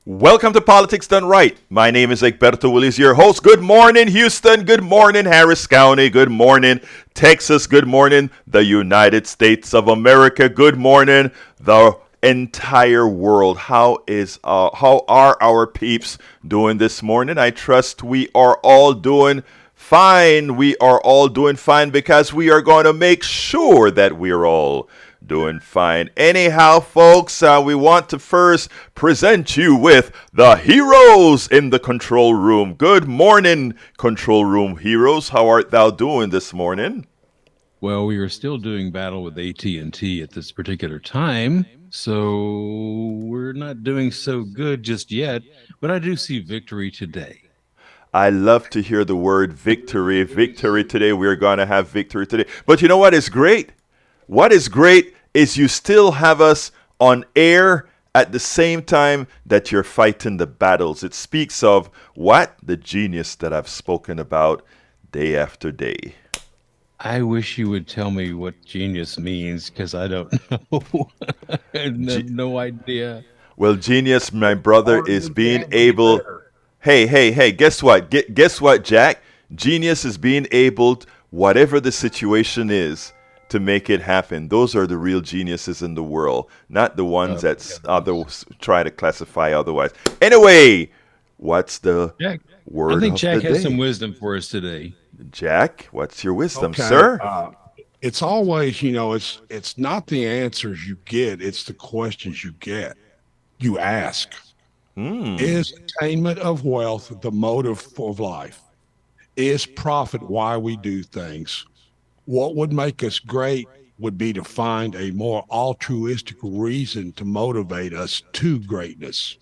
Welcome to Politics Done Right. My name is Egberto Willies, your host. Good morning, Houston. Good morning, Harris County. Good morning, Texas. Good morning, the United States of America. Good morning, the entire world. How are our peeps doing this morning? I trust we are all doing fine. We are all doing fine because we are going to make sure that we're all doing fine. Anyhow, folks, we want to first present you with the heroes in the control room. Good morning, control room heroes. How art thou doing this morning? Well, we are still doing battle with AT&T at this particular time, so we're not doing so good just yet, but I do see victory today. I love to hear the word victory. Victory today. We're going to have victory today. But you know what is great? What is great is you still have us on air at the same time that you're fighting the battles. It speaks of what? The genius that I've spoken about day after day. I wish you would tell me what genius means, because I don't know. I have no idea. Well, genius, my brother, is being able... Hey, guess what? Guess what, Jack? Genius is being able, whatever the situation is, to make it happen. Those are the real geniuses in the world, not the ones that others try to classify otherwise. Anyway, what's the word of the day? I think Jack has some wisdom for us today. Jack, what's your wisdom, sir? It's always, it's not the answers you get, it's the questions you ask. Is attainment of wealth the motive of life? Is profit why we do things? What would make us great would be to find a more altruistic reason to motivate us to greatness.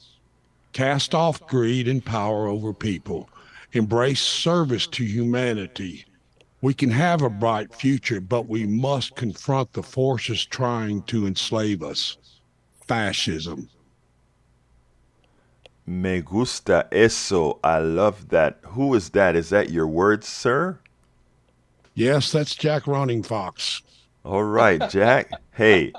Cast off greed and power over people. Embrace service to humanity. We can have a bright future, but we must confront the forces trying to enslave us. Fascism. Me gusta eso. I love that. Who is that? Is that your words, sir? Yes, that's Jack Running Fox. All right, Jack. Hey,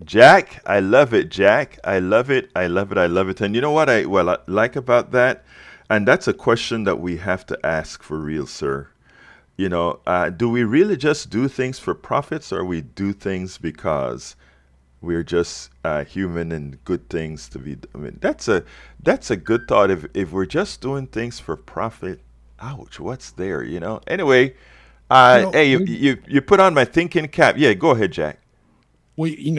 Jack, I love it, Jack. I love it. I love it. I love it. And you know what I like about that? And that's a question that we have to ask for real, sir. Do we really just do things for profits, or we do things because we're just human and good things to be? I mean, that's a good thought. If we're just doing things for profit, ouch, what's there? Anyway. Hey, you put on my thinking cap. Yeah, go ahead, Jack. We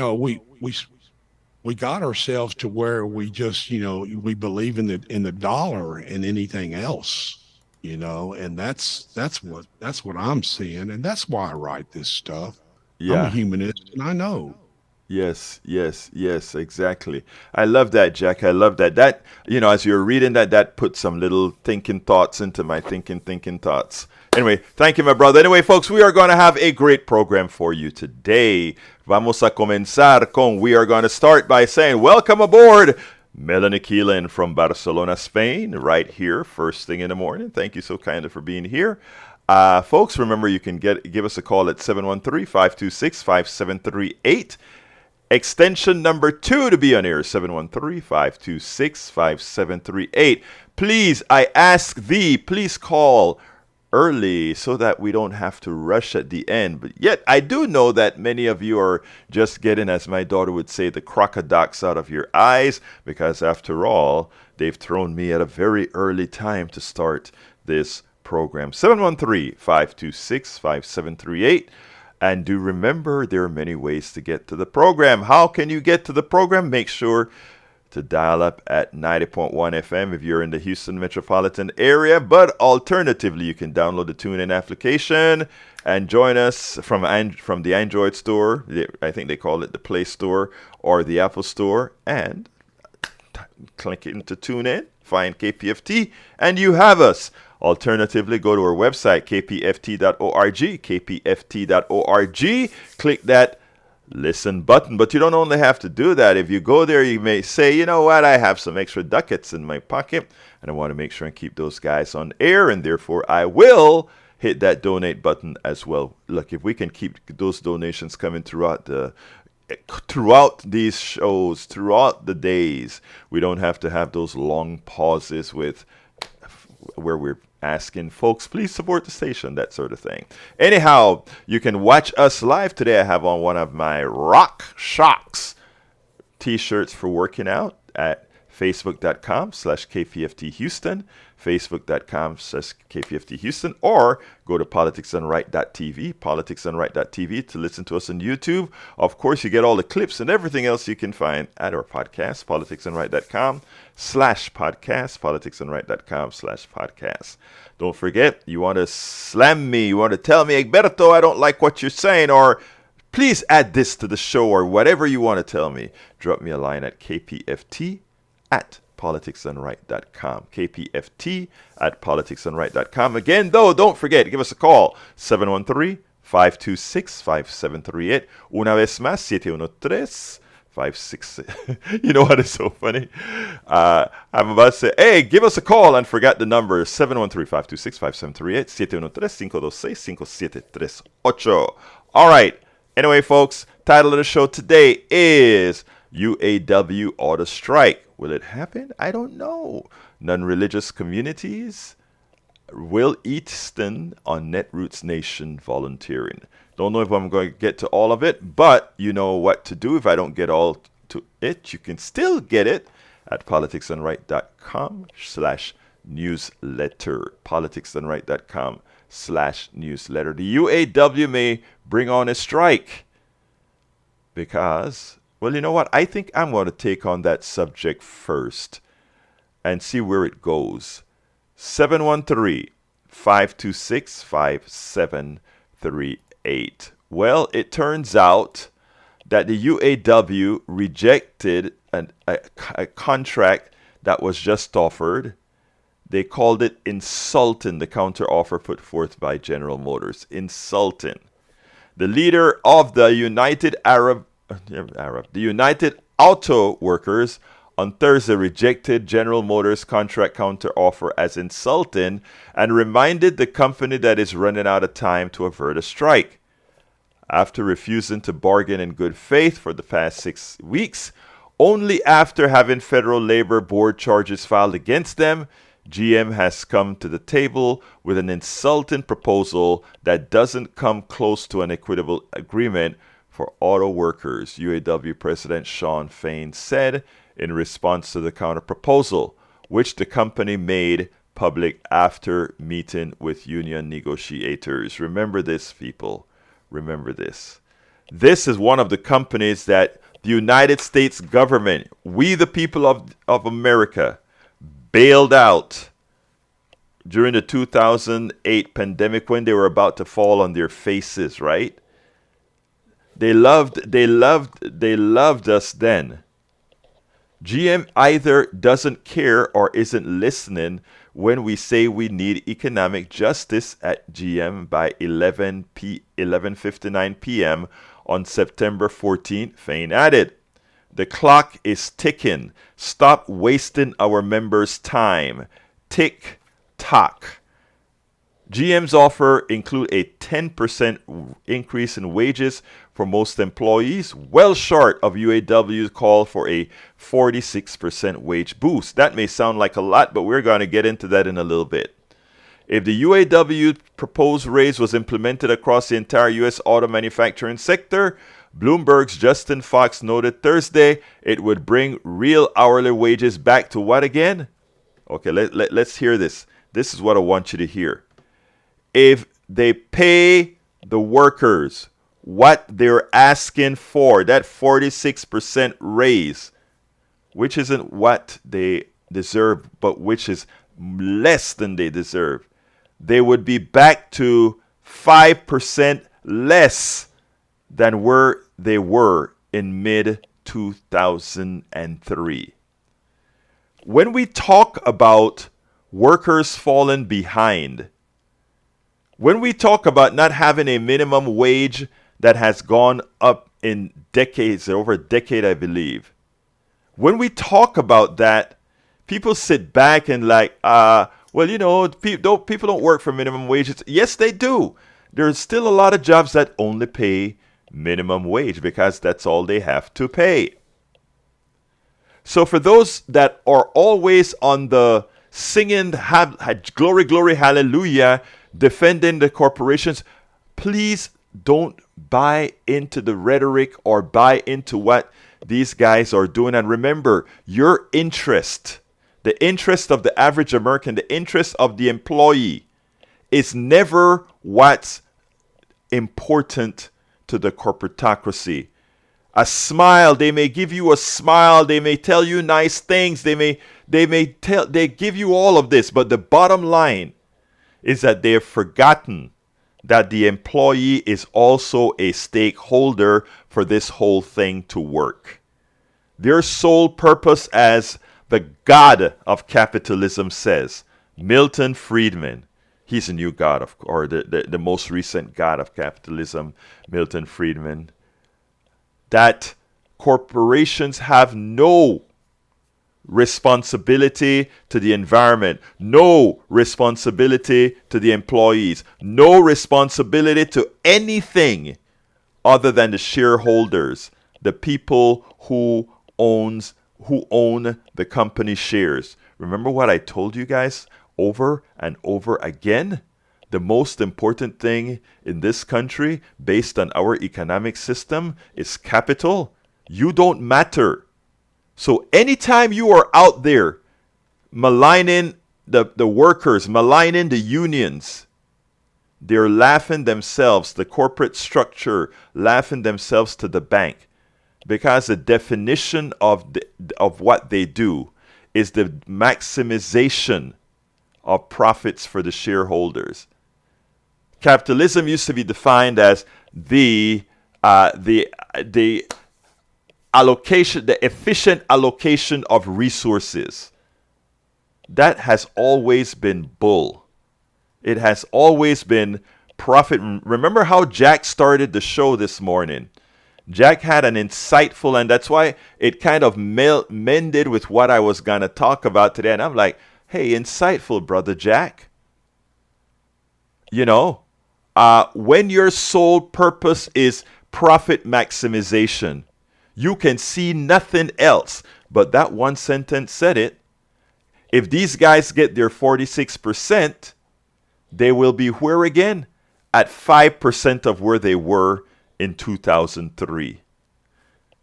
got ourselves to where we just, we believe in the dollar and anything else, and that's what I'm seeing, and that's why I write this stuff. Yeah. I'm a humanist, and I know. Yes, exactly. I love that, Jack. I love that. That, as you're reading that put some little thinking thoughts into my thinking thoughts. Anyway, thank you, my brother. Anyway, folks, we are going to have a great program for you today. Vamos a comenzar we are going to start by saying, welcome aboard, Melanie Keelan from Barcelona, Spain, right here, first thing in the morning. Thank you so kindly for being here. Folks, remember you can give us a call at 713-526-5738. Extension number 2 to be on air, 713-526-5738. Please, I ask thee, please call early so that we don't have to rush at the end. But yet, I do know that many of you are just getting, as my daughter would say, the crocodiles out of your eyes, because after all, they've thrown me at a very early time to start this program. 713-526-5738. And do remember, there are many ways to get to the program. How can you get to the program? Make sure to dial up at 90.1 FM if you're in the Houston metropolitan area. But alternatively, you can download the TuneIn application and join us from the Android store. I think they call it the Play Store or the Apple Store. And click into TuneIn, find KPFT, and you have us. Alternatively, go to our website, kpft.org, kpft.org. Click that listen button. But you don't only have to do that. If you go there, you may say, you know what, I have some extra ducats in my pocket, and I want to make sure and keep those guys on air, and therefore I will hit that donate button as well. Look, if we can keep those donations coming throughout the throughout these shows, throughout the days, we don't have to have those long pauses where we're asking folks, please support the station, that sort of thing. Anyhow, you can watch us live today. I have on one of my Rock Shocks t-shirts for working out at facebook.com/KPFT Houston, facebook.com/KPFT Houston, or go to politicsdoneright.tv, politicsdoneright.tv to listen to us on YouTube. Of course, you get all the clips and everything else you can find at our podcast, politicsdoneright.com/podcast, politicsdoneright.com/podcast. Don't forget, you want to slam me, you want to tell me, Egberto, I don't like what you're saying, or please add this to the show, or whatever you want to tell me, drop me a line at kpft@politicsdoneright.com. kpft@politicsdoneright.com. Again, though, don't forget, give us a call, 713-526-5738. Una vez más, 713-56. You know what is so funny? I'm about to say, hey, give us a call, and forgot the number, 713-526-5738, 713-526-5738. All right. Anyway, folks, title of the show today is UAW Auto Strike. Will it happen? I don't know. Non-religious communities will Easton on Netroots Nation volunteering. Don't know if I'm going to get to all of it, but you know what to do. If I don't get all to it, you can still get it at politicsdoneright.com/newsletter. politicsdoneright.com/newsletter. The UAW may bring on a strike because, well, you know what? I think I'm going to take on that subject first and see where it goes. 713-526-5738. Well, it turns out that the UAW rejected a contract that was just offered. They called it insulting, the counteroffer put forth by General Motors. Insulting. The leader of the United Auto Workers on Thursday rejected General Motors' contract counteroffer as insulting and reminded the company that is running out of time to avert a strike. After refusing to bargain in good faith for the past 6 weeks, only after having federal labor board charges filed against them, GM has come to the table with an insulting proposal that doesn't come close to an equitable agreement for auto workers, UAW President Shawn Fain said in response to the counterproposal, which the company made public after meeting with union negotiators. Remember this, people. Remember this. This is one of the companies that the United States government, we the people of America, bailed out during the 2008 pandemic when they were about to fall on their faces, right? They loved us then. GM either doesn't care or isn't listening when we say we need economic justice at GM by 11:59 p.m. on September 14th, Fain added. The clock is ticking. Stop wasting our members' time. Tick tock. GM's offer include a 10% increase in wages for most employees, well short of UAW's call for a 46% wage boost. That may sound like a lot, but we're going to get into that in a little bit. If the UAW proposed raise was implemented across the entire U.S. auto manufacturing sector, Bloomberg's Justin Fox noted Thursday it would bring real hourly wages back to what again? Okay, let's hear this. This is what I want you to hear. If they pay the workers what they're asking for, that 46% raise, which isn't what they deserve, but which is less than they deserve, they would be back to 5% less than where they were in mid-2003. When we talk about workers falling behind, when we talk about not having a minimum wage that has gone up in decades, over a decade, I believe, when we talk about that, people sit back and like, well, you know, people don't work for minimum wages. Yes, they do. There's still a lot of jobs that only pay minimum wage because that's all they have to pay. So for those that are always on the singing glory, glory, hallelujah, defending the corporations, please don't buy into the rhetoric or buy into what these guys are doing. And remember, your interest, the interest of the average American, the interest of the employee is never what's important to the corporatocracy. A smile, they may give you a smile, they may tell you nice things, they give you all of this, but the bottom line is that they have forgotten that the employee is also a stakeholder for this whole thing to work. Their sole purpose, as the god of capitalism says, Milton Friedman, he's a new god or the most recent god of capitalism, Milton Friedman, that corporations have no responsibility to the environment, no responsibility to the employees, no responsibility to anything other than the shareholders, the people who own the company shares. Remember what I told you guys over and over again? The most important thing in this country, based on our economic system, is capital. You don't matter. So anytime you are out there maligning the workers, maligning the unions, they're laughing themselves, the corporate structure, laughing themselves to the bank. Because the definition of what they do is the maximization of profits for the shareholders. Capitalism used to be defined as the allocation, the efficient allocation of resources. That has always been bull. It has always been profit. Remember how Jack started the show this morning? Jack had an insightful, and that's why it kind of mended with what I was going to talk about today. And I'm like, hey, insightful, brother Jack. You know, when your sole purpose is profit maximization, you can see nothing else. But that one sentence said it. If these guys get their 46%, they will be where again? At 5% of where they were in 2003.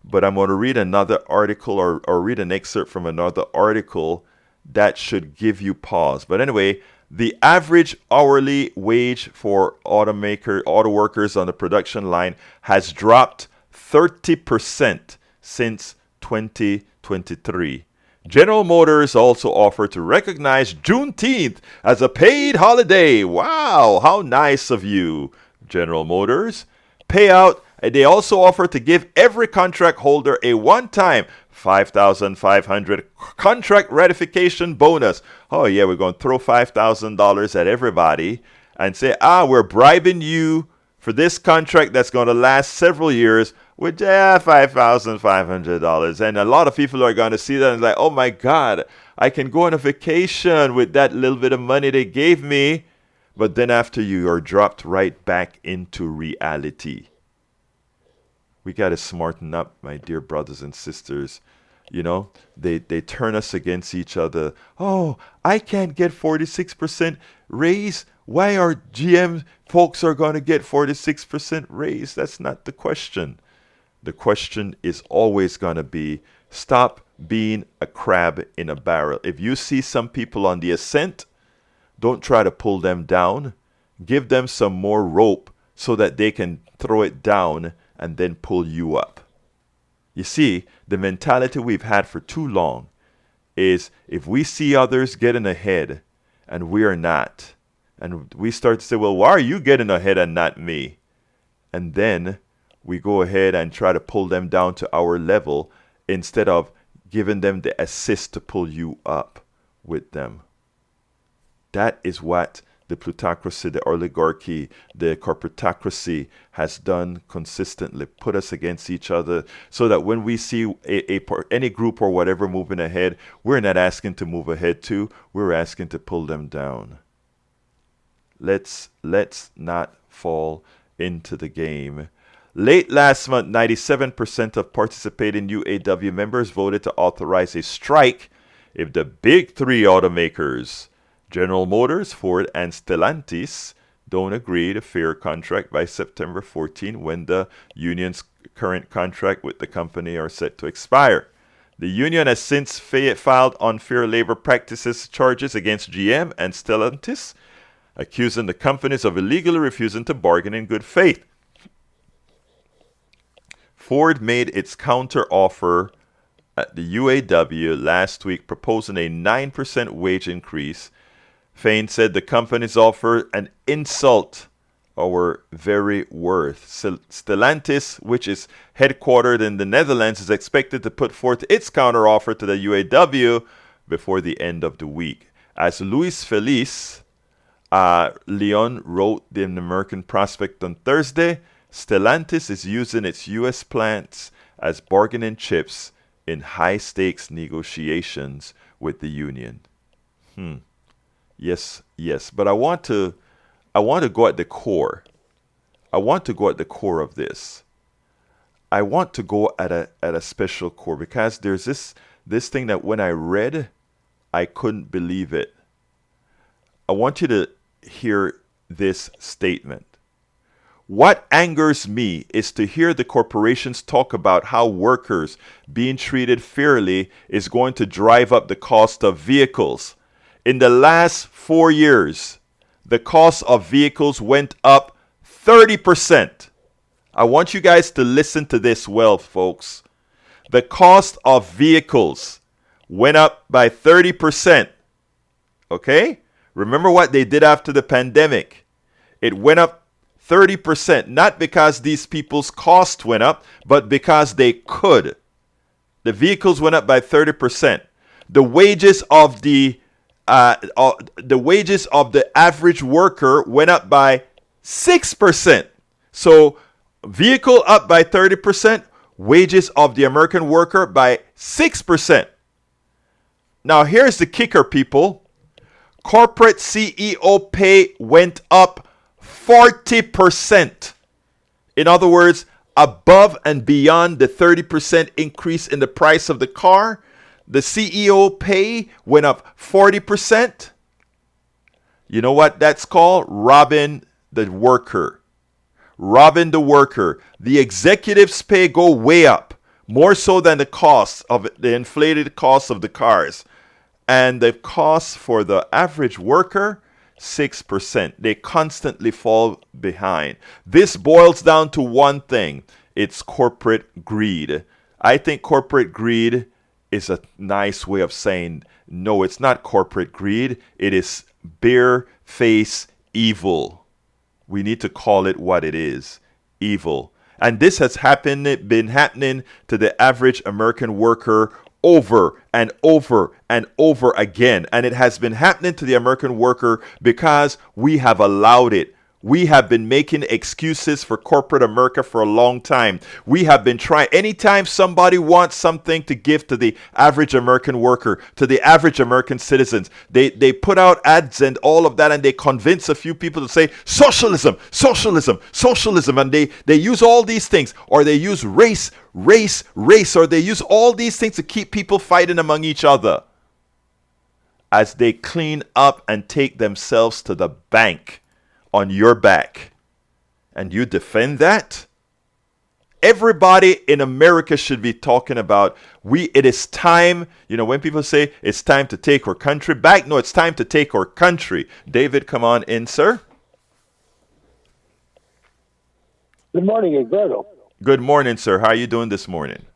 But I'm going to read another article or read an excerpt from another article that should give you pause. But anyway, the average hourly wage for auto workers on the production line has dropped 30% since 2023. General Motors also offered to recognize Juneteenth as a paid holiday. Wow, how nice of you, General Motors. Payout, they also offer to give every contract holder a one-time $5,500 contract ratification bonus. Oh yeah, we're going to throw $5,000 at everybody and say, we're bribing you for this contract that's going to last several years with $5,500. And a lot of people are going to see that and like, oh my God, I can go on a vacation with that little bit of money they gave me. But then after you are dropped right back into reality. We got to smarten up, my dear brothers and sisters. You know, they turn us against each other. Oh, I can't get 46% raise. Why are GM folks are going to get 46% raise? That's not the question. The question is always going to be, stop being a crab in a barrel. If you see some people on the ascent, don't try to pull them down. Give them some more rope so that they can throw it down and then pull you up. You see, the mentality we've had for too long is if we see others getting ahead and we are not, and we start to say, well, why are you getting ahead and not me? And then we go ahead and try to pull them down to our level instead of giving them the assist to pull you up with them. That is what the plutocracy, the oligarchy, the corporatocracy has done consistently, put us against each other so that when we see any group or whatever moving ahead, we're not asking to move ahead too, we're asking to pull them down. Let's not fall into the game. Late last month, 97% of participating UAW members voted to authorize a strike if the big three automakers, General Motors, Ford, and Stellantis, don't agree to fair contract by September 14, when the union's current contract with the company are set to expire. The union has since filed unfair labor practices charges against GM and Stellantis, accusing the companies of illegally refusing to bargain in good faith. Ford made its counter-offer at the UAW last week, proposing a 9% wage increase. Fain said the company's offer an insult our very worth. Stellantis, which is headquartered in the Netherlands, is expected to put forth its counteroffer to the UAW before the end of the week. As Luis Feliz Leon wrote in the American Prospect on Thursday, Stellantis is using its U.S. plants as bargaining chips in high-stakes negotiations with the union. Yes, but I want to go at the core. I want to go at the core of this. I want to go at a special core, because there's this thing that when I read, I couldn't believe it. I want you to hear this statement. What angers me is to hear the corporations talk about how workers being treated fairly is going to drive up the cost of vehicles. In the last 4 years, the cost of vehicles went up 30%. I want you guys to listen to this well, folks. The cost of vehicles went up by 30%. Okay? Remember what they did after the pandemic. It went up 30%, not because these people's cost went up, but because they could. The vehicles went up by 30%. The wages of the average worker went up by 6%. So vehicle up by 30%, wages of the American worker by 6%. Now here's the kicker, people. Corporate CEO pay went up 40%. In other words, above and beyond the 30% increase in the price of the car, the CEO pay went up 40%. You know what that's called? Robbing the worker. Robbing the worker. The executives' pay go way up, more so than the cost of the inflated cost of the cars. And the cost for the average worker, 6%. They constantly fall behind. This boils down to one thing. It's corporate greed. I think corporate greed is a nice way of saying, no, it's not corporate greed. It is bare-faced evil. We need to call it what it is, evil. And this has been happening to the average American worker over and over and over again. And it has been happening to the American worker because we have allowed it. We have been making excuses for corporate America for a long time. We have been trying. Anytime somebody wants something to give to the average American worker, to the average American citizens, they put out ads and all of that, and they convince a few people to say socialism, socialism, socialism. And they use all these things, or they use race, race, race, or they use all these things to keep people fighting among each other as they clean up and take themselves to the bank on your back. And you defend that? Everybody in America should be talking about, it is time, when people say it's time to take our country back, no, it's time to take our country. David, come on in, sir. Good morning, Egberto. Good morning, sir. How are you doing this morning?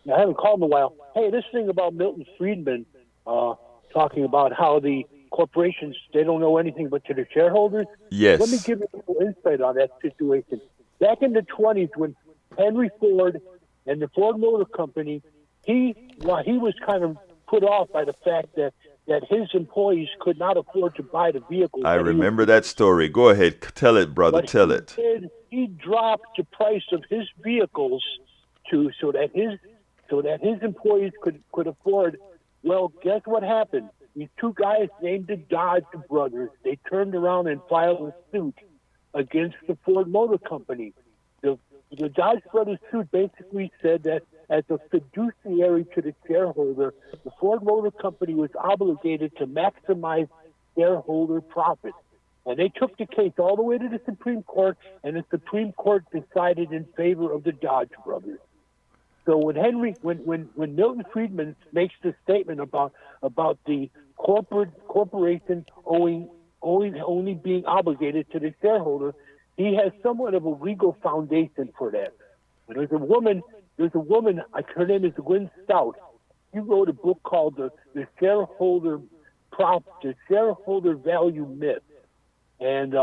I haven't called in a while. Hey, this thing about Milton Friedman talking about how the corporations, they don't know anything but to the shareholders. Yes. Let me give you a little insight on that situation. Back in the 20s, when Henry Ford and the Ford Motor Company, he was kind of put off by the fact that his employees could not afford to buy the vehicles. I remember that story. Go ahead. Tell it, brother. Tell it. He dropped the price of his vehicles so that his employees could afford. Well, guess what happened? These two guys named the Dodge brothers, they turned around and filed a suit against the Ford Motor Company. The the Dodge Brothers suit basically said that as a fiduciary to the shareholder, the Ford Motor Company was obligated to maximize shareholder profits. And they took the case all the way to the Supreme Court, and the Supreme Court decided in favor of the Dodge Brothers. So when Milton Friedman makes the statement about the corporation only being obligated to the shareholder, he has somewhat of a legal foundation for that. And there's a woman, her name is Lynn Stout. She wrote a book called the Shareholder Value Myth. And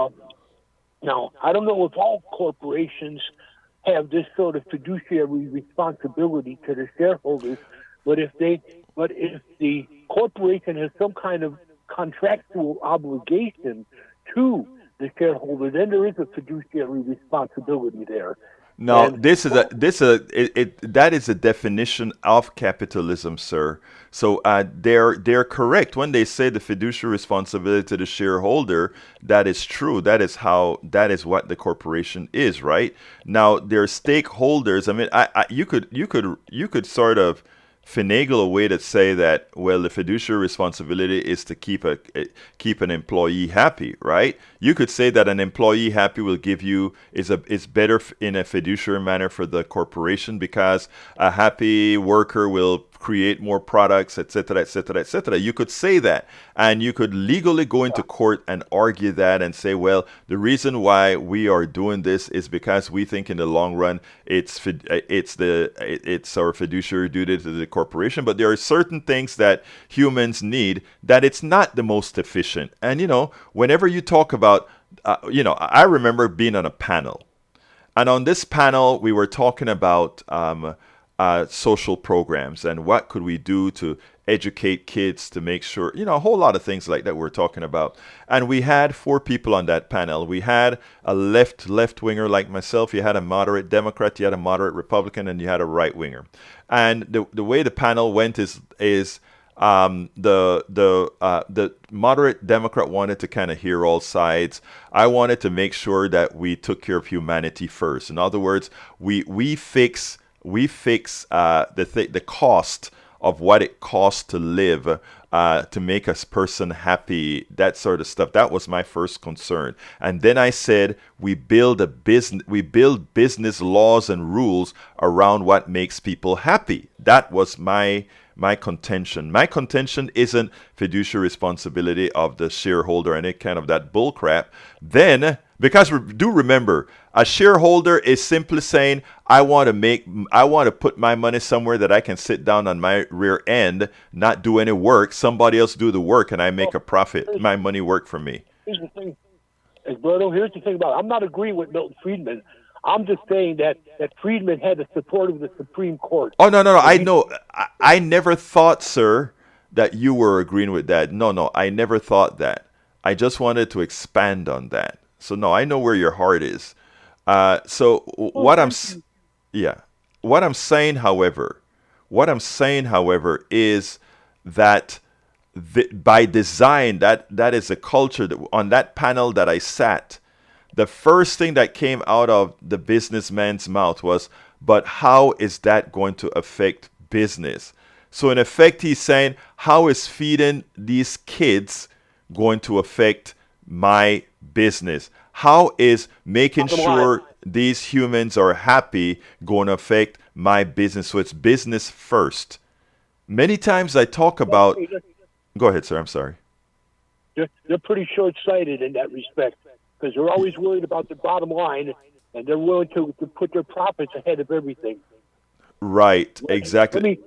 now I don't know if all corporations have this sort of fiduciary responsibility to the shareholders, but if the corporation has some kind of contractual obligation to the shareholder, then there is a fiduciary responsibility there. No, And that is a definition of capitalism, sir. So they're correct when they say the fiduciary responsibility to the shareholder. That is true. That is what the corporation is, right? Now their stakeholders. I mean, you could sort of finagle a way to say that, well, the fiduciary responsibility is to keep an employee happy, right? You could say that an employee happy will is better in a fiduciary manner for the corporation because a happy worker will create more products, etc., etc., etc. You could say that, and you could legally go into court and argue that and say, well, the reason why we are doing this is because we think in the long run it's our fiduciary duty to the corporation. But there are certain things that humans need that it's not the most efficient. And whenever you talk about, I remember being on a panel, and on this panel we were talking about social programs and what could we do to educate kids to make sure, a whole lot of things like that we're talking about. And we had 4 people on that panel. We had a left winger like myself, you had a moderate Democrat, you had a moderate Republican, and you had a right winger. And the way the panel went is the moderate Democrat wanted to kind of hear all sides. I wanted to make sure that we took care of humanity first. In other words, we fix the cost of what it costs to live, to make a person happy, that sort of stuff. That was my first concern. And then I said we build business laws and rules around what makes people happy. That was my contention. My contention isn't fiduciary responsibility of the shareholder and any kind of that bull crap. Then, because do remember, a shareholder is simply saying, I want to put my money somewhere that I can sit down on my rear end, not do any work. Somebody else do the work, and I make a profit. My money work for me. Here's the thing, Egberto. Here's the thing about it. I'm not agreeing with Milton Friedman. I'm just saying that Friedman had the support of the Supreme Court. Oh, no. I know. I never thought, sir, that you were agreeing with that. No. I never thought that. I just wanted to expand on that. So, no, I know where your heart is. What I'm saying, however, is that by design, that is a culture that on that panel that I sat, the first thing that came out of the businessman's mouth was, but how is that going to affect business? So in effect, he's saying, how is feeding these kids going to affect my business? How is making sure these humans are happy going to affect my business? So it's business first. Many times I talk about... Go ahead, sir. I'm sorry. They're pretty short-sighted in that respect because they're always worried about the bottom line, and they're willing to put their profits ahead of everything. Right, exactly.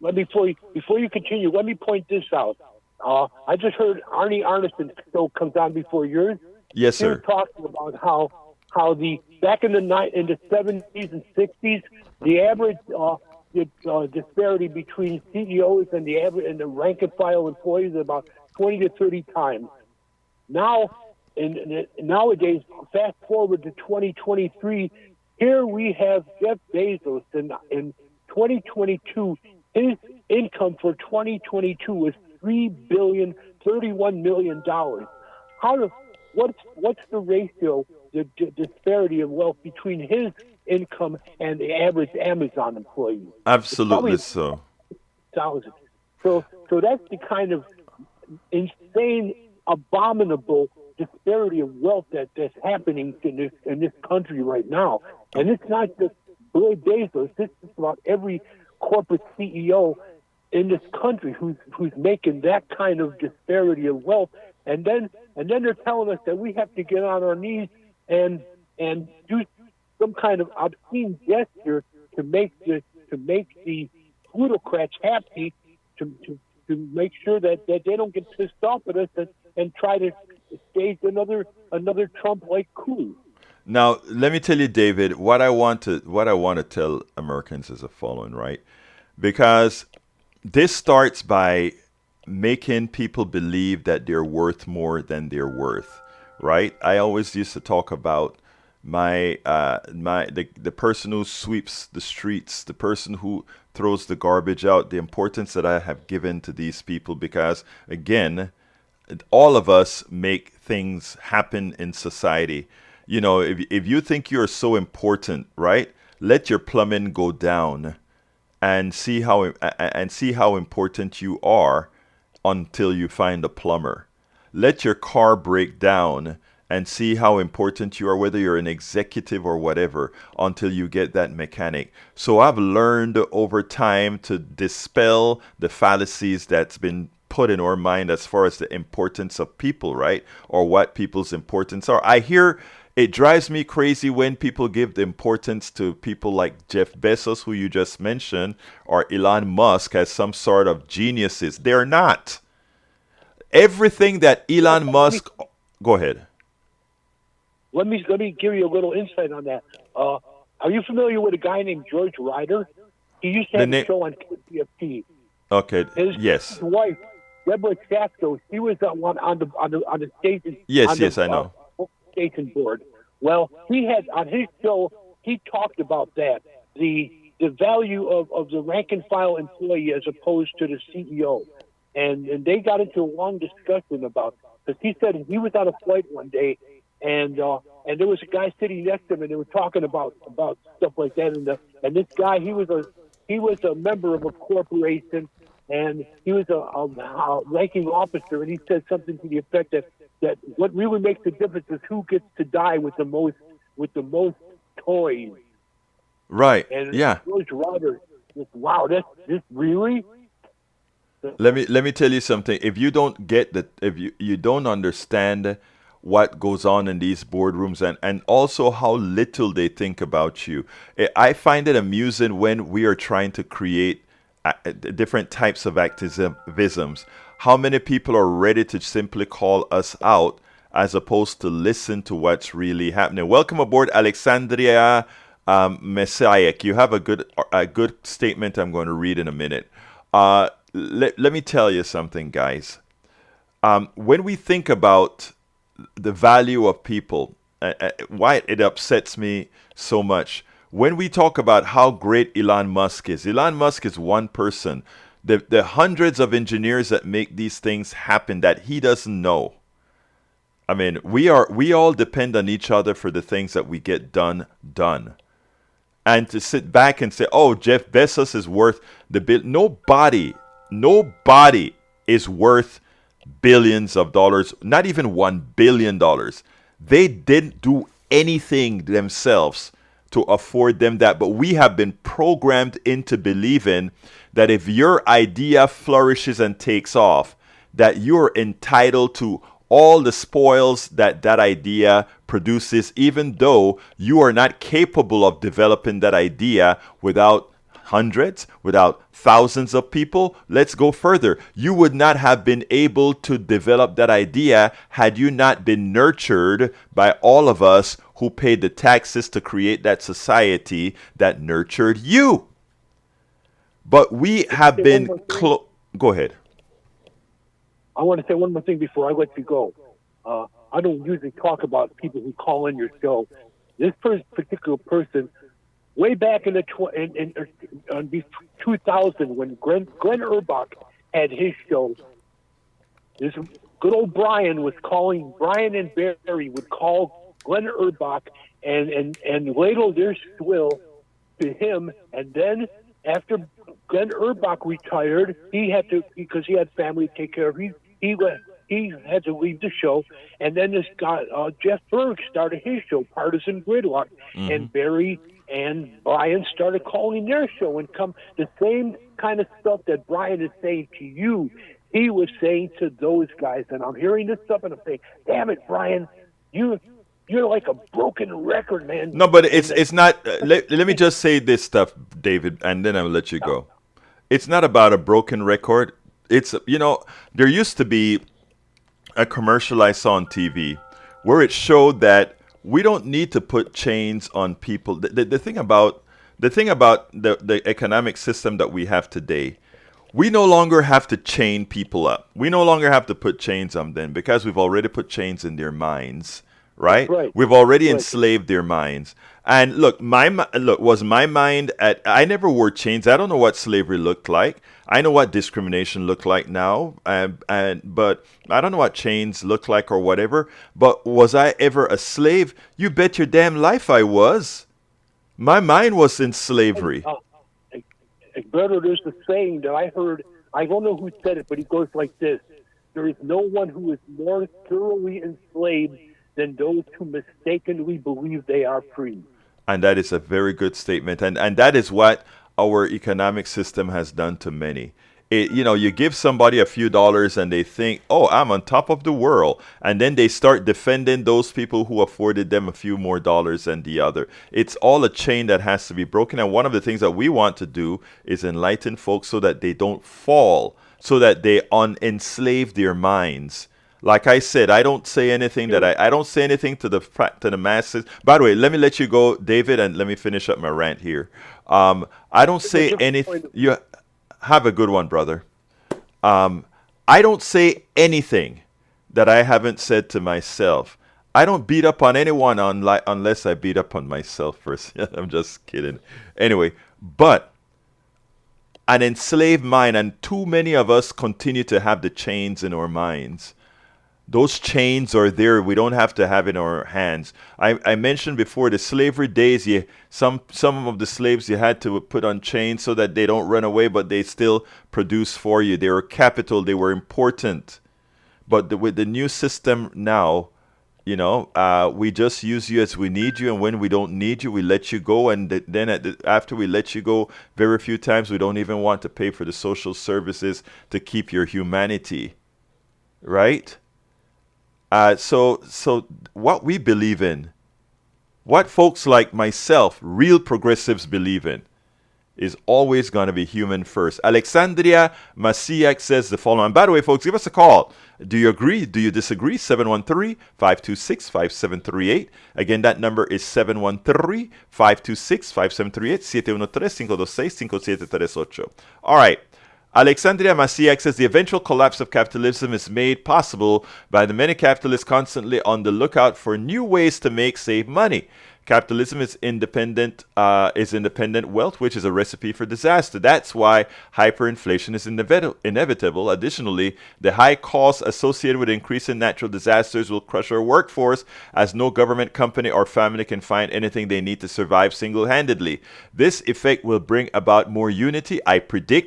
Let me before you continue, let me point this out. I just heard Arnie Arneson's show comes on before yours. Yes, sir. He was talking about how the back in the 70s and 60s, the average disparity between CEOs and the rank and file employees is about 20 to 30 times. Now, nowadays, fast forward to 2023, here we have Jeff Bezos in 2022. His income for 2022 was $3,031 million. What's the ratio disparity of wealth between his income and the average Amazon employee. Absolutely so. Thousands. So that's the kind of insane, abominable disparity of wealth that's happening in this country right now. And it's not just Bill Bezos. This is about every corporate CEO in this country who's making that kind of disparity of wealth. And then they're telling us that we have to get on our knees and do some kind of obscene gesture to make the plutocrats happy, to make sure that they don't get pissed off at us and try to stage another Trump-like coup. Now, let me tell you, David, what I want to tell Americans is the following, right? Because this starts by making people believe that they're worth more than they're worth, right? I always used to talk about the person who sweeps the streets, the person who throws the garbage out, the importance that I have given to these people, because again, all of us make things happen in society. You know, if you think you're so important, right? Let your plumbing go down and see how important you are until you find a plumber. Let your car break down and see how important you are, whether you're an executive or whatever, until you get that mechanic. So I've learned over time to dispel the fallacies that's been put in our mind as far as the importance of people, right? Or what people's importance are. I hear it drives me crazy when people give the importance to people like Jeff Bezos, who you just mentioned, or Elon Musk as some sort of geniuses. They're not. Everything that Elon Musk... Go ahead. Let me give you a little insight on that. Are you familiar with a guy named George Ryder? He used to have a show on KPFT. Okay. His wife, Deborah Chasco, she was on the station. Yes, I know. Station board. Well, he had on his show. He talked about that the value of the rank and file employee as opposed to the CEO, and they got into a long discussion about, because he said he was on a flight one day. And there was a guy sitting next to him, and they were talking about stuff like that. And this guy, he was a member of a corporation, and he was a ranking officer. And he said something to the effect that what really makes the difference is who gets to die with the most toys. Right. And yeah. George Ryder, wow, this really. Let me tell you something. If you don't get that, if you don't understand what goes on in these boardrooms and also how little they think about you. I find it amusing when we are trying to create different types of activisms, how many people are ready to simply call us out as opposed to listen to what's really happening. Welcome aboard, Alexandria Messiah. You have a good statement I'm going to read in a minute. Let me tell you something, guys. When we think about the value of people, why it upsets me so much. When we talk about how great Elon Musk is one person. The hundreds of engineers that make these things happen that he doesn't know. I mean, we all depend on each other for the things that we get done. And to sit back and say, oh, Jeff Bezos is worth the bill. Nobody is worth billions of dollars, not even $1 billion. They didn't do anything themselves to afford them that. But we have been programmed into believing that if your idea flourishes and takes off, that you're entitled to all the spoils that idea produces, even though you are not capable of developing that idea without hundreds, without thousands of people. Let's go further. You would not have been able to develop that idea had you not been nurtured by all of us who paid the taxes to create that society that nurtured you. But we have been Go ahead. I want to say one more thing before I let you go. I don't usually talk about people who call in your show. This particular person, way back in 2000, when Glenn Urbach had his show, this good old Brian was calling. Brian and Barry would call Glenn Urbach and ladled their swill to him. And then after Glenn Urbach retired, because he had family to take care of. He had to leave the show, and then this guy Jeff Berg started his show, Partisan Gridlock, and Barry and Brian started calling their show and come the same kind of stuff that Brian is saying to you. He was saying to those guys, and I'm hearing this stuff and I'm saying, "Damn it, Brian, you're like a broken record, man." No, but it's not. Let me just say this stuff, David, and then I'll let you go. It's not about a broken record. It's, there used to be a commercial I saw on TV where it showed that we don't need to put chains on people. The thing about the economic system that we have today, we no longer have to chain people up. We no longer have to put chains on them because we've already put chains in their minds, right? We've already enslaved their minds. And look, was my mind I never wore chains. I don't know what slavery looked like. I know what discrimination looked like now, but I don't know what chains look like or whatever. But was I ever a slave? You bet your damn life I was. My mind was in slavery. Brother, there's a saying that I heard. I don't know who said it, but it goes like this: "There is no one who is more thoroughly enslaved than those who mistakenly believe they are free." And that is a very good statement. And that is what our economic system has done to many. You give somebody a few dollars and they think, "Oh, I'm on top of the world." And then they start defending those people who afforded them a few more dollars than the other. It's all a chain that has to be broken. And one of the things that we want to do is enlighten folks so that they don't fall, so that they unenslave their minds. Like I said, I don't say anything I don't say anything to the masses. By the way, let me let you go, David, and let me finish up my rant here. I don't say anything. You have a good one, brother. I don't say anything that I haven't said to myself. I don't beat up on anyone unless I beat up on myself first. I'm just kidding. Anyway, but an enslaved mind, and too many of us continue to have the chains in our minds. Those chains are there. We don't have to have it in our hands. I mentioned before the slavery days. Some of the slaves you had to put on chains so that they don't run away, but they still produce for you. They were capital. They were important. But with the new system now, we just use you as we need you, and when we don't need you, we let you go. And then after we let you go, very few times we don't even want to pay for the social services to keep your humanity, right? So what we believe in, what folks like myself, real progressives, believe in, is always going to be human first. Alexandria Masiak says the following. And by the way, folks, give us a call. Do you agree? Do you disagree? 713-526-5738. Again, that number is 713-526-5738. 713-526-5738. All right. Alexandria Masiak says the eventual collapse of capitalism is made possible by the many capitalists constantly on the lookout for new ways to save money. Capitalism is independent wealth, which is a recipe for disaster. That's why hyperinflation is inevitable. Additionally, the high costs associated with increasing natural disasters will crush our workforce, as no government, company, or family can find anything they need to survive single-handedly. This effect will bring about more unity. I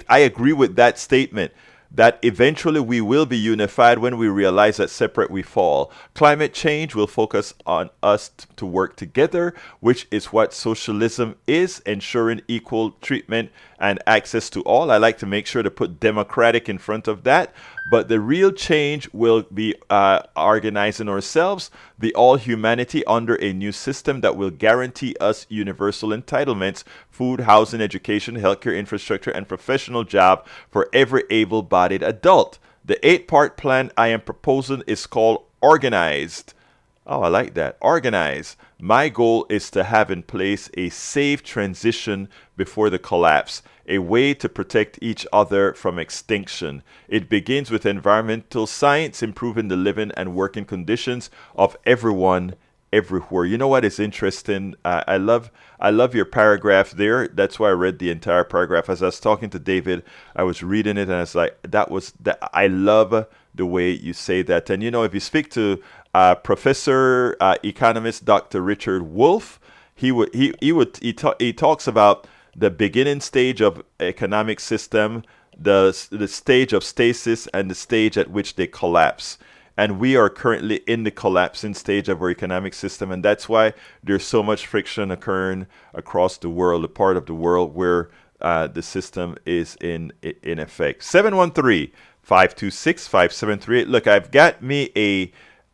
agree with that statement, that eventually we will be unified when we realize that separate we fall. Climate change will focus on us to work together, which is what socialism is, ensuring equal treatment and access to all. I like to make sure to put democratic in front of that. But the real change will be organizing ourselves, the all humanity, under a new system that will guarantee us universal entitlements, food, housing, education, healthcare, infrastructure, and professional job for every able-bodied adult. The 8-part plan I am proposing is called Organized. Oh, I like that. Organize. My goal is to have in place a safe transition before the collapse, a way to protect each other from extinction. It begins with environmental science, improving the living and working conditions of everyone, everywhere. You know what is interesting? I love your paragraph there. That's why I read the entire paragraph. As I was talking to David, I was reading it, and I was like, I love the way you say that. And if you speak to Professor economist Dr. Richard Wolff, he talks about the beginning stage of economic system, the stage of stasis, and the stage at which they collapse. And we are currently in the collapsing stage of our economic system, and that's why there's so much friction occurring across the world, a part of the world where the system is in effect. 713-526-5738. Look, I've got me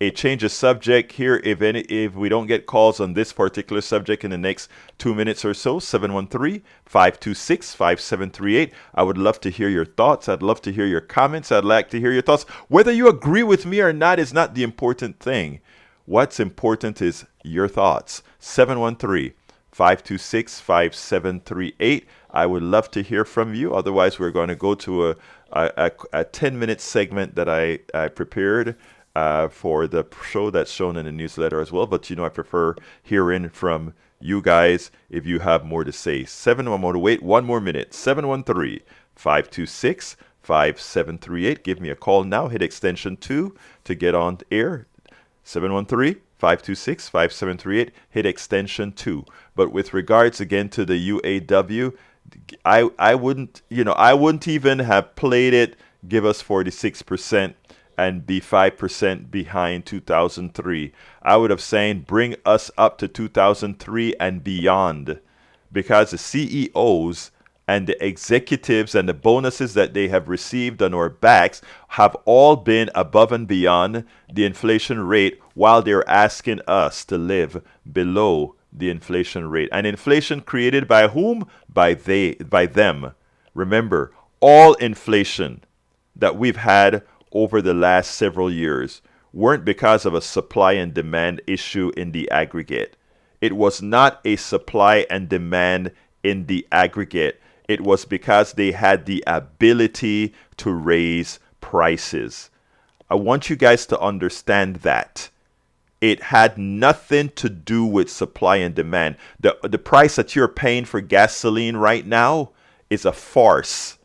a change of subject here. If we don't get calls on this particular subject in the next 2 minutes or so, 713-526-5738. I would love to hear your thoughts. I'd love to hear your comments. I'd like to hear your thoughts. Whether you agree with me or not is not the important thing. What's important is your thoughts. 713-526-5738. I would love to hear from you. Otherwise, we're going to go to a 10-minute segment that I prepared for the show that's shown in the newsletter as well. But, I prefer hearing from you guys if you have more to say. I'm going to wait one more minute. 713-526-5738. Give me a call now. Hit extension 2 to get on air. 713-526-5738. Hit extension 2. But with regards again to the UAW, I wouldn't even have played it, give us 46% and be 5% behind 2003. I would have said bring us up to 2003 and beyond, because the CEOs and the executives and the bonuses that they have received on our backs have all been above and beyond the inflation rate, while they're asking us to live below the inflation rate. And inflation created by whom? By them. Remember, all inflation that we've had over the last several years weren't because of a supply and demand issue in the aggregate. It was not a supply and demand in the aggregate. It was because they had the ability to raise prices. I want you guys to understand that. It had nothing to do with supply and demand. The price that you're paying for gasoline right now is a farce.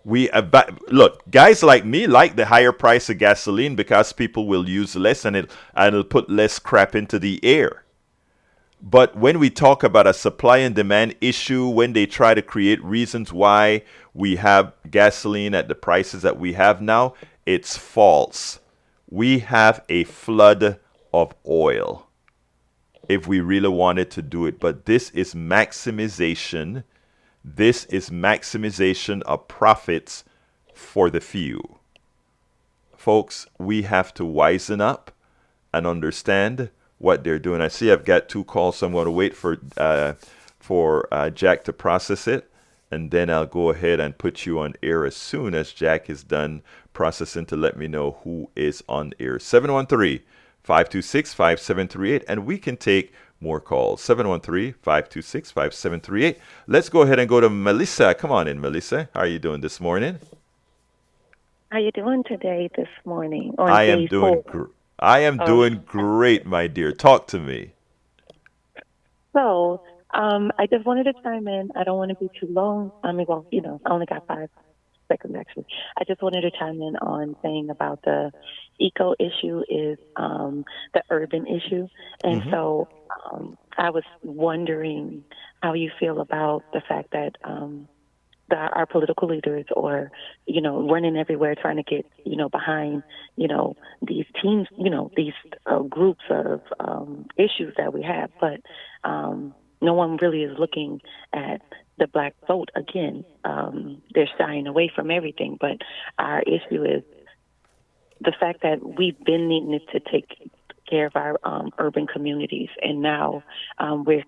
Look, guys like me like the higher price of gasoline because people will use less and it'll put less crap into the air. But when we talk about a supply and demand issue, when they try to create reasons why we have gasoline at the prices that we have now, it's false. We have a flood of oil if we really wanted to do it. But this is maximization. This is maximization of profits for the few. Folks, we have to wisen up and understand what they're doing. I see I've got 2 calls, so I'm going to wait for Jack to process it, and then I'll go ahead and put you on air as soon as Jack is done processing to let me know who is on air. 713-526-5738, and we can take more calls. 713-526-5738. Let's go ahead and go to Melissa. Come on in, Melissa. How are you doing this morning? How you doing today, this morning? I am doing great, my dear. Talk to me. So, I just wanted to chime in. I don't want to be too long. I only got 5 seconds, actually. I just wanted to chime in on saying about the eco issue is the urban issue. And so I was wondering how you feel about the fact that our political leaders are, running everywhere trying to get, behind, these teams, these groups of issues that we have. But no one really is looking at the black vote again. They're shying away from everything. But our issue is the fact that we've been needing to take care of our urban communities, and now we're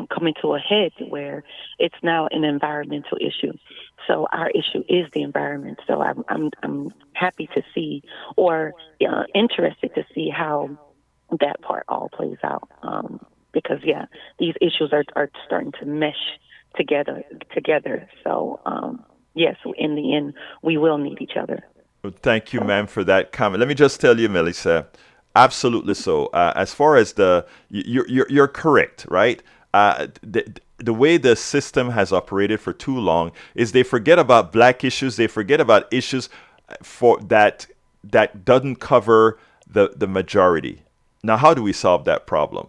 coming to a head where it's now an environmental issue. So our issue is the environment. So I'm happy to see, or interested to see how that part all plays out. Because these issues are starting to mesh together. So yes, in the end, we will need each other. Well, thank you, ma'am, for that comment. Let me just tell you, Melissa, absolutely so. As far as you're correct, right? The way the system has operated for too long is they forget about black issues. They forget about issues that doesn't cover the majority. Now, how do we solve that problem?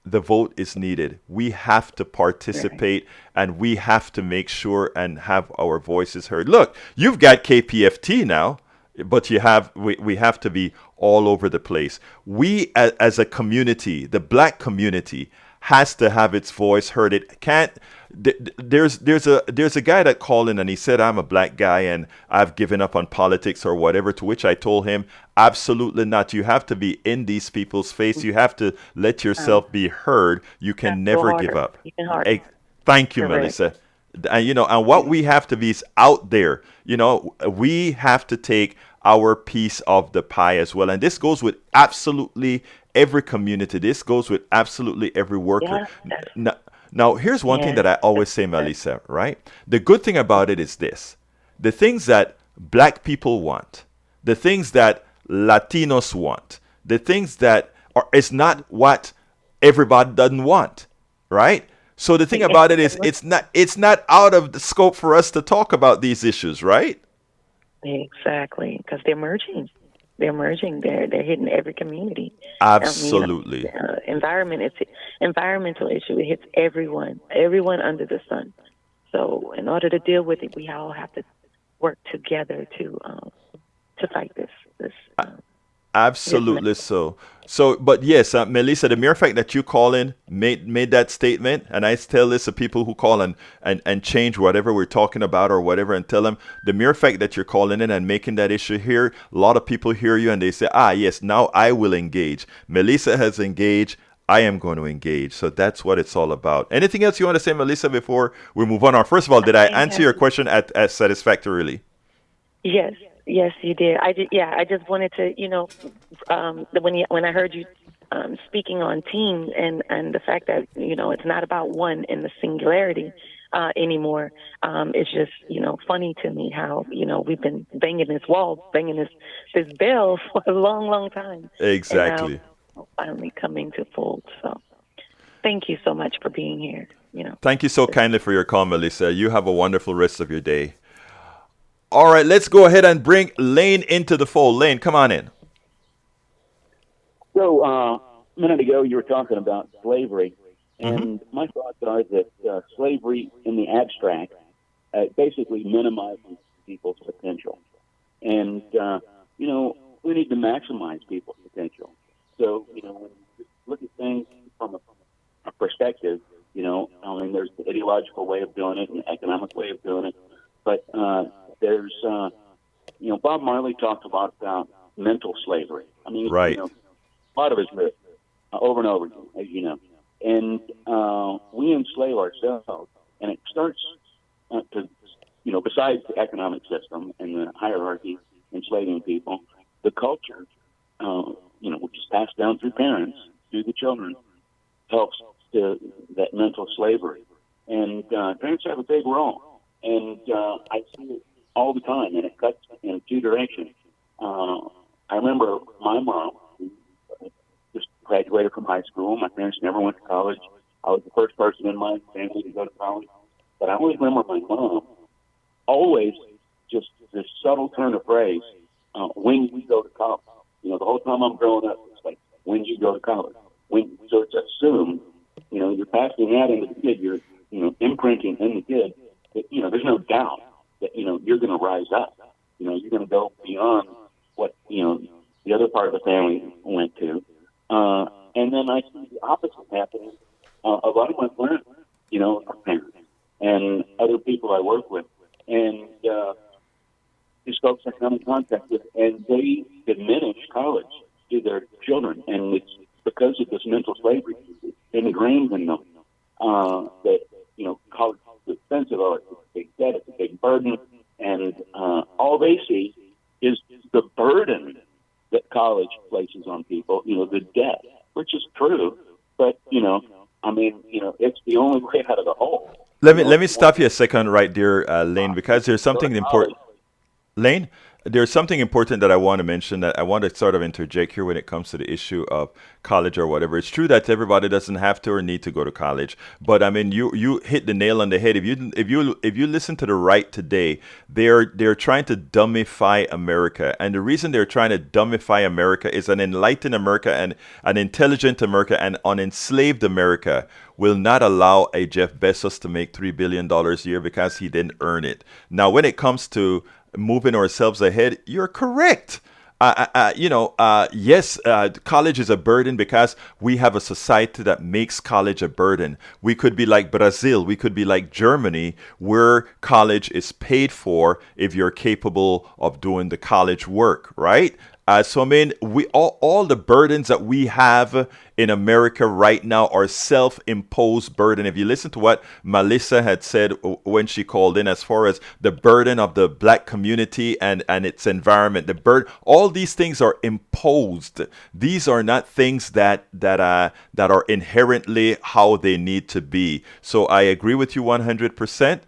The vote is needed. We have to participate, and we have to make sure and have our voices heard. Look, you've got KPFT now, but we have to be all over the place. We as a community, the black community, has to have its voice heard. It can't. There's a guy that called in and he said, I'm a black guy and I've given up on politics or whatever, to which I told him, absolutely not. You have to be in these people's face. You have to let yourself be heard. You can never give up. Thank you, Melissa. And and what we have to be is out there. We have to take our piece of the pie as well. And this goes with absolutely every community. This goes with absolutely every worker. Now, here's one thing that I always say, Melissa, right? The good thing about it is this. The things that black people want, the things that Latinos want, the things that is not what everybody doesn't want, right? So the thing about it is it's not out of the scope for us to talk about these issues, right? Exactly, because they're merging. They're hitting every community. Absolutely. Environmental issue. It hits everyone under the sun. So in order to deal with it, we all have to work together to fight this. Absolutely so. So, but yes, Melissa, the mere fact that you call in made that statement, and I tell this to people who call and change whatever we're talking about or whatever, and tell them the mere fact that you're calling in and making that issue here, a lot of people hear you and they say, yes, now I will engage. Melissa has engaged. I am going to engage. So that's what it's all about. Anything else you want to say, Melissa, before we move on? Or first of all, did I answer your question as satisfactorily? Yes, you did. I just wanted to, when I heard you speaking on teams and the fact that it's not about one in the singularity anymore. It's just funny to me how we've been banging this wall, banging this bell for a long time. Exactly. And now finally coming to fold. So thank you so much for being here. Thank you so kindly for your call, Melissa. You have a wonderful rest of your day. All right, let's go ahead and bring Lane into the fold. Lane, come on in. So a minute ago, you were talking about slavery, and my thoughts are that slavery in the abstract basically minimizes people's potential. And, we need to maximize people's potential. So, when you look at things from a perspective, there's the ideological way of doing it and the economic way of doing it. But there's, Bob Marley talked a lot about mental slavery. Right. A lot of his written over and over again, as you know. And we enslave ourselves, and it starts besides the economic system and the hierarchy enslaving people, the culture, which is passed down through parents, through the children, helps to that mental slavery. And parents have a big role. And I see it all the time, and it cuts in two directions. I remember my mom, who just graduated from high school. My parents never went to college. I was the first person in my family to go to college. But I always remember my mom always just this subtle turn of phrase, when you go to college. The whole time I'm growing up, it's like, when you go to college. So it's assumed, you're passing that into the kid. You're, imprinting in the kid that, there's no doubt that, you're going to rise up. You're going to go beyond what, the other part of the family went to. And then I see the opposite happening. A lot of my friends, are parents and other people I work with. And these folks I come in contact with, and they diminish college to their children. And it's because of this mental slavery. It's ingrained in them that, college is expensive, it's a big debt, it's a big burden. And all they see is the burden that college places on people, the debt, which is true. But, it's the only way out of the hole. Let me stop you a second right there, Lane, because there's something important. Lane, there's something important that I want to mention that I want to sort of interject here when it comes to the issue of college or whatever. It's true that everybody doesn't have to or need to go to college, but I mean, you hit the nail on the head. If you listen to the right today, they're trying to dumbify America, and the reason they're trying to dumbify America is an enlightened America and an intelligent America and an enslaved America will not allow a Jeff Bezos to make $3 billion a year because he didn't earn it. Now, when it comes to moving ourselves ahead, you're correct. Yes, college is a burden because we have a society that makes college a burden. We could be like Brazil, we could be like Germany, where college is paid for if you're capable of doing the college work, right? So I mean, we all the burdens that we have in America right now are self-imposed burden. If you listen to what Melissa had said when she called in, as far as the burden of the black community and its environment, all these things are imposed. These are not things that are inherently how they need to be. So I agree with you 100%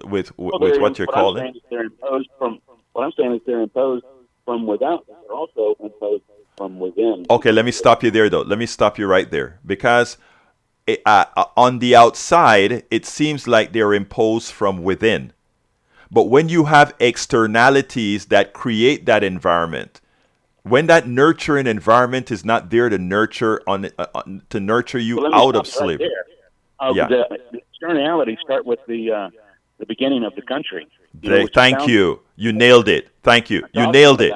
with what you're calling. What I'm saying is they're imposed from without. They're also imposed from within. Okay, let me stop you there, though. Let me stop you right there. Because on the outside, it seems like they're imposed from within. But when you have externalities that create that environment, when that nurturing environment is not there to nurture you out of slavery. The externalities start with the beginning of the country. Thank you. You nailed it. Thank you. You nailed it.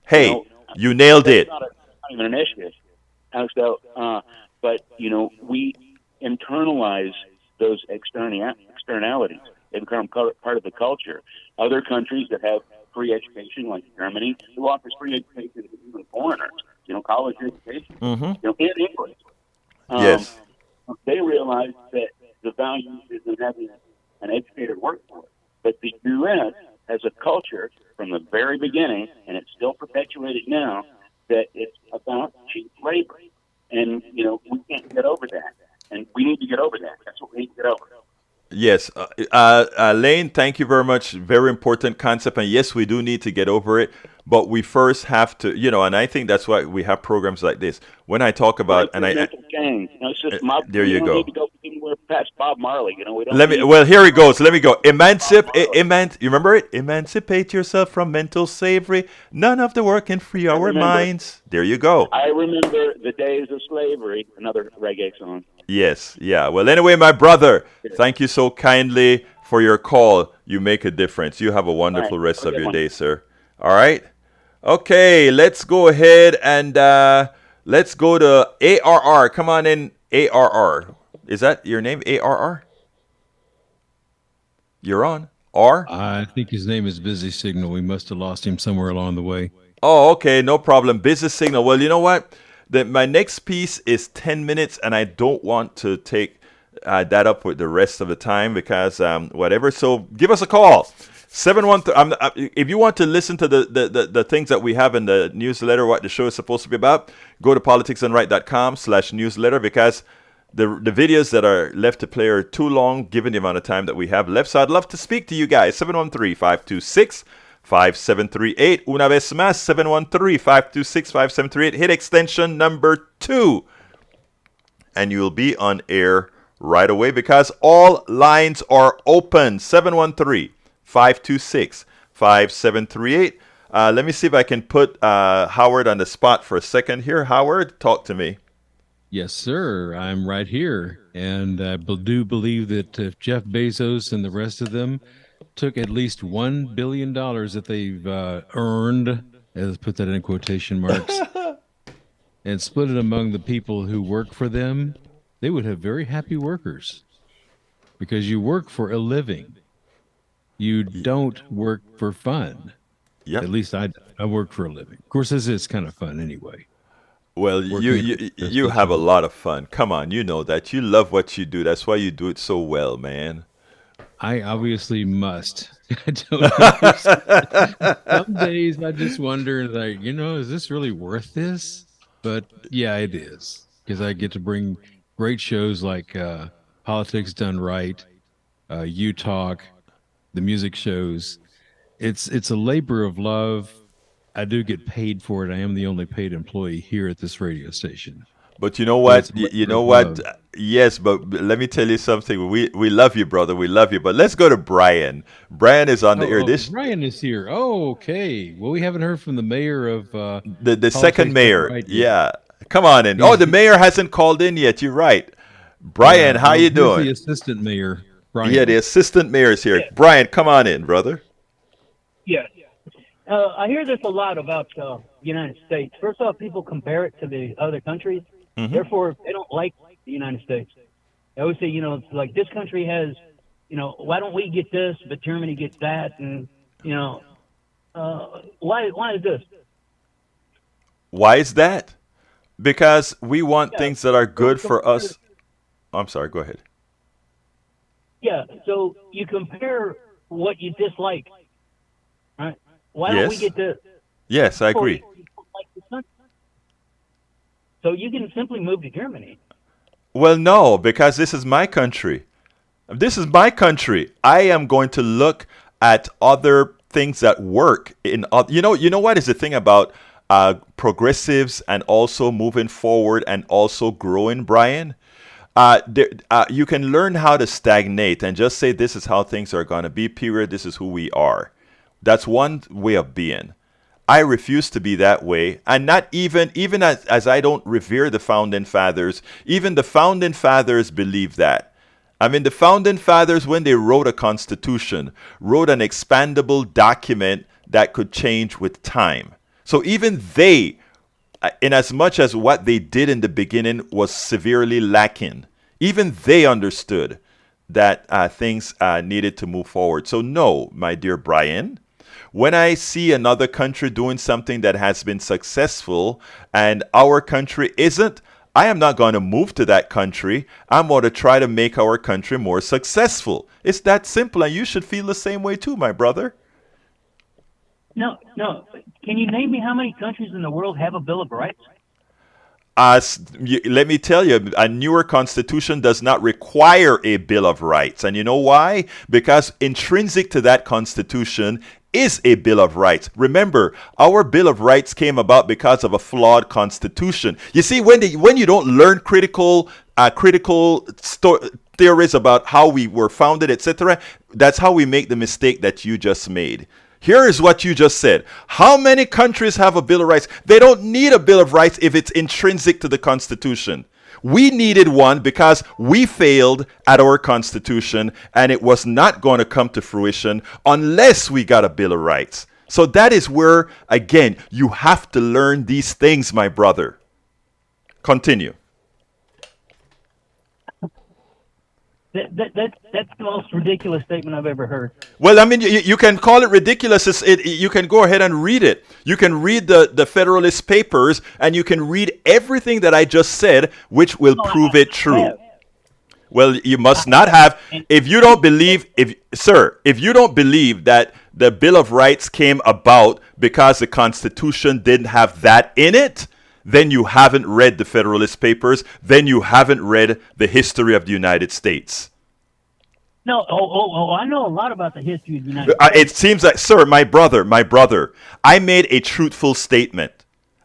Hey, you nailed it. Not even an issue. But we internalize those externalities. They become part of the culture. Other countries that have free education, like Germany, who offers free education to even foreigners, college education, in English. Yes. They realize that the value is in having an educated workforce. But the U.S. has a culture from the very beginning, and it's still perpetuated now, that it's about cheap labor. And, we can't get over that. And we need to get over that. That's what we need to get over. Yes. Lane, thank you very much. Very important concept. And yes, we do need to get over it. But we first have to, and I think that's why we have programs like this. When I talk about, change. It's just there you go. Need to go anywhere past Bob Marley. We don't. Well, here he goes. Let me go. You remember it? Emancipate yourself from mental slavery. None of the work can free our minds. There you go. I remember the days of slavery. Another reggae song. Yes. Yeah. Well, anyway, my brother, thank you so kindly for your call. You make a difference. You have a wonderful rest of your day, sir. All right. Okay, let's go ahead and let's go to ARR. Come on in, ARR. Is that your name, ARR? You're on. R? I think his name is Busy Signal. We must have lost him somewhere along the way. Oh, okay, no problem. Busy Signal. Well, you know what? My next piece is 10 minutes, and I don't want to take that up with the rest of the time because whatever. So give us a call. 713. If you want to listen to the things that we have in the newsletter, what the show is supposed to be about, go to politicsandright.com/newsletter because the videos that are left to play are too long given the amount of time that we have left. So I'd love to speak to you guys. 713-526-5738. Una vez más, 713-526-5738. Hit extension number 2. And you'll be on air right away because all lines are open. 713-526-5738. Let me see if I can put Howard on the spot for a second here. Howard, talk to me. Yes, sir. I'm right here. And I do believe that if Jeff Bezos and the rest of them took at least $1 billion that they've earned, let's put that in quotation marks, and split it among the people who work for them, they would have very happy workers because you work for a living. You don't work for fun. Yep. At least I work for a living. Of course, this is kind of fun anyway. Well, you have a lot of fun. Come on, you know that. You love what you do. That's why you do it so well, man. I obviously must. I don't know. Some days I just wonder, like, is this really worth this? But yeah, it is. Because I get to bring great shows like Politics Done Right, You Talk, the music shows, it's a labor of love. I do get paid for it. I am the only paid employee here at this radio station. But you know But it's what? a You labor know of what? love. Yes, but let me tell you something. We love you, brother. We love you. But let's go to Brian. Brian is on the air. Oh, This Ryan is here. Oh, okay. Well, we haven't heard from the mayor of the second Politics Done mayor. Right yet. Yeah, come on in. Oh, He's the mayor hasn't called in yet. You're right. yeah. Brian, how Well, you here's the doing? assistant mayor, Yeah, the Brian. assistant mayor is here. Brian, come on in, brother. Yes. I hear this a lot about the United States. First off, people compare it to the other countries. Therefore, they don't like the United States. They always say, it's like this country has, why don't we get this, but Germany gets that? And, why is this? Why is that? Because we want Yeah, things that are good so for us. I'm sorry. Go ahead. Yeah, so you compare what you dislike, right? Why don't we Yes. get this? Yes, I agree. You don't like this country. So you can simply move to Germany. Well, no, because this is my country. This is my country. I am going to look at other things that work in. You know what is the thing about progressives and also moving forward and also growing, Brian? You can learn how to stagnate and just say this is how things are going to be. Period. This is who we are. That's one way of being. I refuse to be that way, and not even as I don't revere the founding fathers. Even the founding fathers believe that. I mean, the founding fathers, when they wrote a constitution, wrote an expandable document that could change with time. So even they, in as much as what they did in the beginning was severely lacking, even they understood that things needed to move forward. So no, my dear Brian, when I see another country doing something that has been successful and our country isn't, I am not going to move to that country. I'm going to try to make our country more successful. It's that simple, and you should feel the same way too, my brother. No. Can you name me how many countries in the world have a Bill of Rights? Let me tell you, a newer constitution does not require a Bill of Rights. And you know why? Because intrinsic to that constitution is a Bill of Rights. Remember, our Bill of Rights came about because of a flawed constitution. You see, when you don't learn critical theories about how we were founded, etc., that's how we make the mistake that you just made. Here is what you just said. How many countries have a Bill of Rights? They don't need a Bill of Rights if it's intrinsic to the Constitution. We needed one because we failed at our Constitution, and it was not going to come to fruition unless we got a Bill of Rights. So that is where, again, you have to learn these things, my brother. Continue. That's the most ridiculous statement I've ever heard. Well, I mean, you can call it ridiculous. You can go ahead and read it. You can read the Federalist Papers, and you can read everything that I just said, which will prove it true. Well, you must not have. If you don't believe, if you don't believe that the Bill of Rights came about because the Constitution didn't have that in it, then you haven't read the Federalist Papers. Then you haven't read the history of the United States. No, I know a lot about the history of the United States. It seems like, sir, my brother, I made a truthful statement.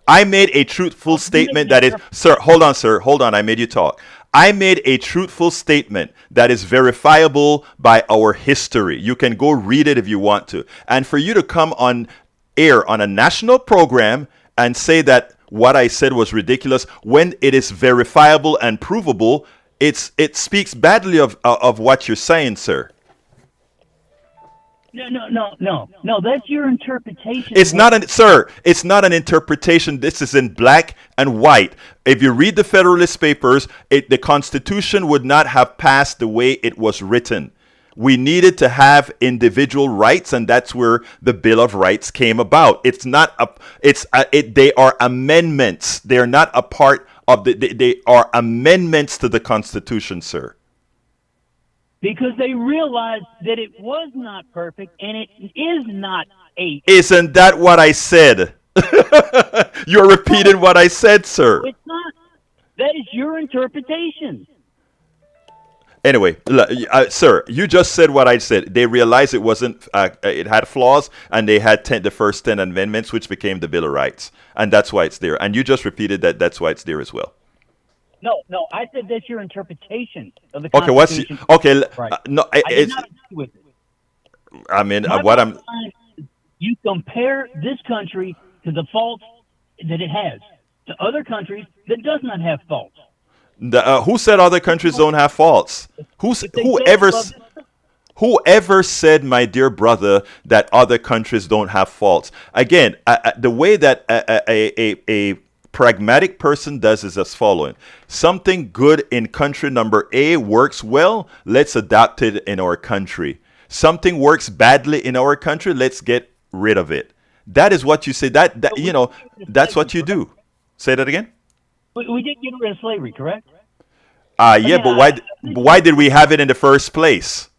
I made a truthful statement that is, sir, hold on, I made you talk. I made a truthful statement that is verifiable by our history. You can go read it if you want to. And for you to come on air on a national program and say that what I said was ridiculous when it is verifiable and provable, it speaks badly of what you're saying, sir. No. That's your interpretation. It's not it's not an interpretation. This is in black and white. If you read the Federalist Papers, the Constitution would not have passed the way it was written. We needed to have individual rights, and that's where the Bill of Rights came about. They are amendments. They are not a part of they are amendments to the Constitution, sir. Because they realized that it was not perfect, and it is not 8. Isn't that what I said? You're repeating what I said, sir. It's not. That is your interpretation. Anyway, sir, you just said what I said. They realized it wasn't, it had flaws, and they had the first 10 amendments, which became the Bill of Rights, and that's why it's there. And you just repeated that that's why it's there as well. No, I said that's your interpretation of the Okay, Constitution. Right. No, I did it's. not agree with it. I mean, My what bottom I'm. line is you compare this country to the faults that it has to other countries that does not have faults. Who said other countries don't have faults? Whoever said, my dear brother, that other countries don't have faults? Again, the way that a pragmatic person does is as following. Something good in country number A works well, let's adapt it in our country. Something works badly in our country, let's get rid of it. That is what you say. That's what you do. Say that again? We did get rid of slavery, correct? Yeah, but why did we have it in the first place?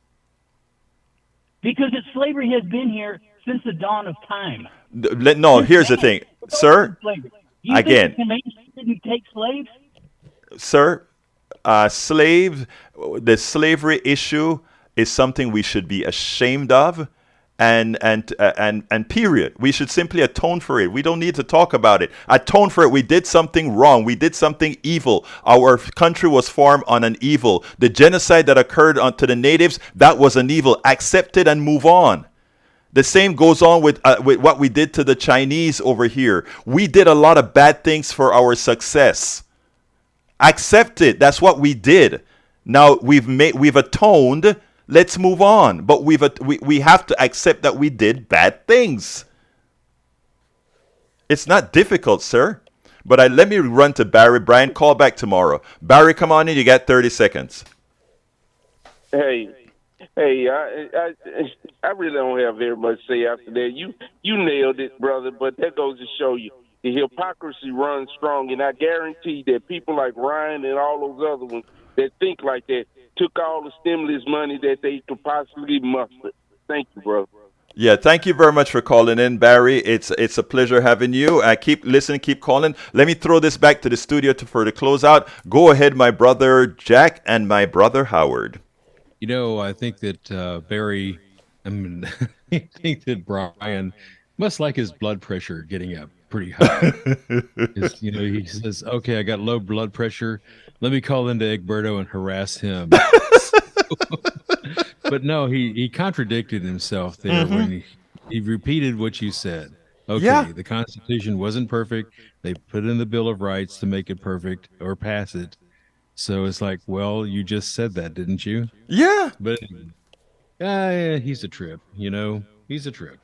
Because slavery has been here since the dawn of time. No, here's the thing, sir. You again, think the Canadians didn't take slaves? Sir, the slavery issue is something we should be ashamed of. And period. We should simply atone for it. We don't need to talk about it. Atone for it. We did something wrong. We did something evil. Our country was formed on an evil. The genocide that occurred to the natives, that was an evil. Accept it and move on. The same goes on with what we did to the Chinese over here. We did a lot of bad things for our success. Accept it. That's what we did. Now we've atoned. Let's move on. But we have to accept that we did bad things. It's not difficult, sir. But let me run to Barry. Brian, call back tomorrow. Barry, come on in. You got 30 seconds. Hey, I really don't have very much to say after that. You nailed it, brother. But that goes to show you the hypocrisy runs strong. And I guarantee that people like Ryan and all those other ones that think like that took all the stimulus money that they could possibly muster. Thank you, brother. Yeah, thank you very much for calling in, Barry. It's a pleasure having you. Keep listening, keep calling. Let me throw this back to the studio for the closeout. Go ahead, my brother Jack and my brother Howard. I think that Barry, I think that Brian must like his blood pressure getting up pretty high. He says, okay, I got low blood pressure. Let me call into Egberto and harass him. But no, he contradicted himself there when he repeated what you said. Okay, The Constitution wasn't perfect. They put in the Bill of Rights to make it perfect or pass it. So it's like, well, you just said that, didn't you? Yeah. But he's a trip, He's a trip.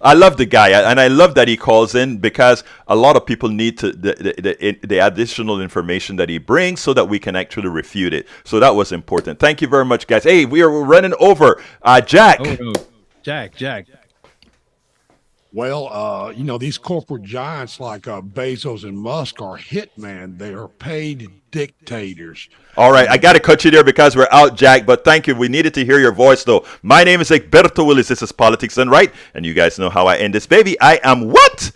I love the guy, and I love that he calls in because a lot of people need the additional information that he brings so that we can actually refute it. So that was important. Thank you very much, guys. Hey, we're running over. Jack. Oh, no. Jack. Well, these corporate giants like Bezos and Musk are hitmen. They are paid dictators. All right, I got to cut you there because we're out, Jack, but thank you. We needed to hear your voice, though. My name is Egberto Willis. This is Politics Done Right, and you guys know how I end this, baby. I am what?